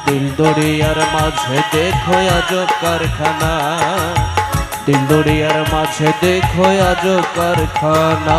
दिल दरियार माझे देखो आजब कारखाना दिल दरियार माझे देखो आजब कारखाना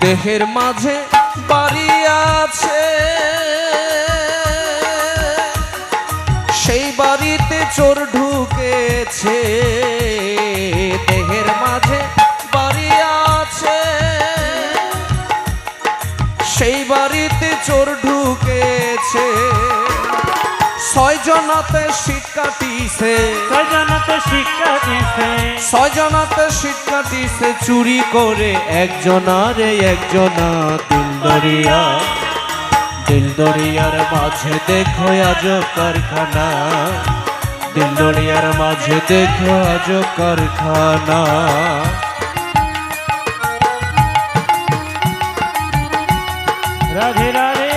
देहेर माझे बाड़ी आछे सेई बाड़ीते चोर ढुकेछे देहेर माझे बाड़ी आछे सेई बाड़ीते चोर ढुकेछे ছয়জনাতে শীত কাটিছে ছয়জনাতে শীত কাটিছে চুরি করে একজনারে একজনা দিল দরিয়ার মাঝে দেখো আজব কারখানা দিল দরিয়ার মাঝে দেখো আজব কারখানা রাধে রাধে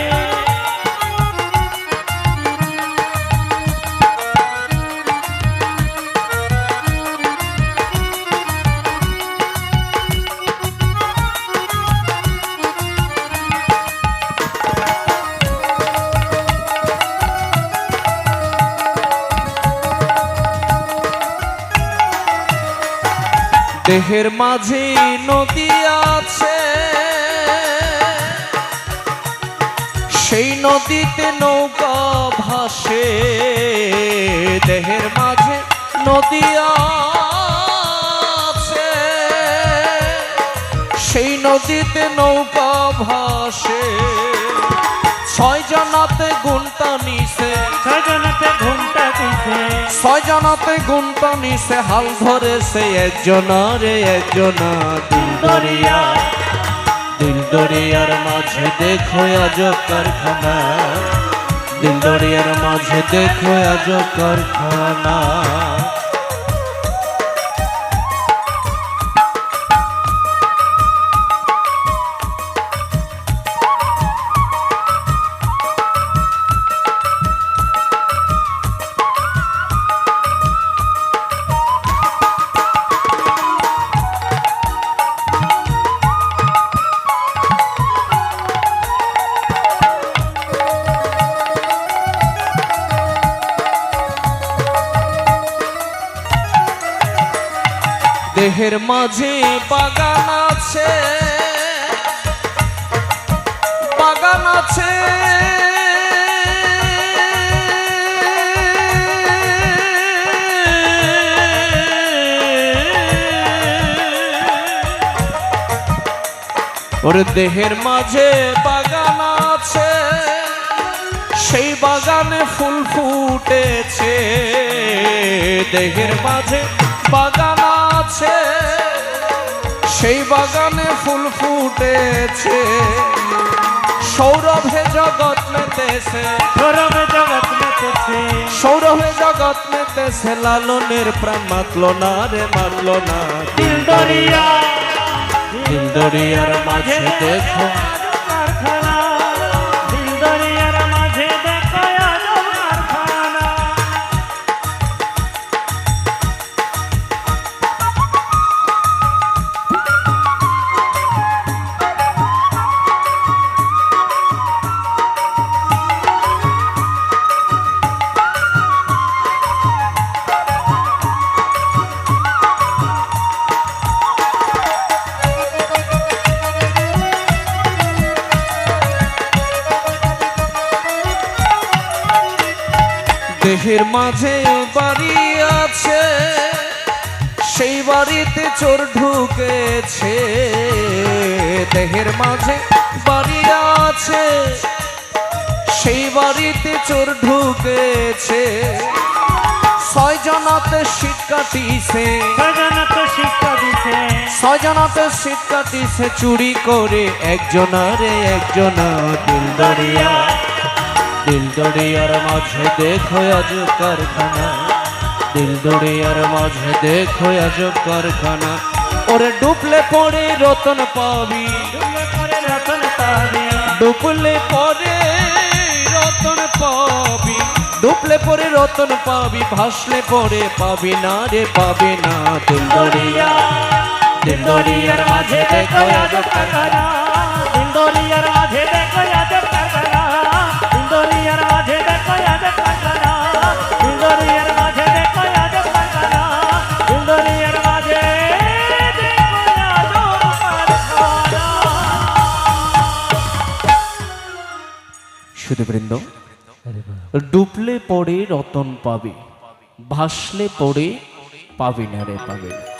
देहेर माझे नदी आछे सेई नदीते नौका भासे देहेर माझे नदी आछे सेई नदीते नौका भासे ছয়জনাতে গুনটা নিছে ছয়জনাতে গুনটা নিছে হাল ধরেছে একজনারে একজনা দিল দরিয়ার মাঝে দেখো আজব কারখানা দিল দরিয়ার মাঝে দেখো আজব কারখানা देहेर माझे बागान आछे और देहेर माझे बागान आछे सेई बागाने फुल फुटेछे देहेर माझे बागान आछे सेई बागाने फुल फुटेछे सौरभे जगत मेतेछे सौरभे जगत मेतेछे लालनेर प्राण मातलो ना रे मातलो ना दिल दरियार माझे देखो देहेर माझे बाड़ी आछे सेई बाड़ीते चोर ढुकेछे देहेर माझे बाड़ी आछे सेई बाड़ीते चोर ढुकेछे ছয়জনাতে শীত কাটিছে ছয়জনাতে শীত কাটিছে চুরি করে একজনারে একজনা দিল দরিয়ার মাঝে দেখো আজ কারখানা দিল দরিয়ার মাঝে দেখো আজব কারখানা ওরে ডুবলে পড়ে রতন পাবি ডুবলে পড়ে রতন পাবি ডুবলে পড়ে রতন পাবি ভাসলে পড়ে পাবি না রে পাবি না দিল দরিয়ার মাঝে দেখো আজব কারখানা দিল দরিয়ার মাঝে দেখো আজব কারখানা দিল দরিয়ার মাঝে দেখো আজব কারখানা দিল দরিয়ার মাঝে দেখো আজব কারখানা দিল দরিয়ার মাঝে দেখো আজব কারখানা। শুধু বৃন্দ ডুবলে পড়ে রতন পাবি ভাসলে পড়ে পাবি না রে পাবি না।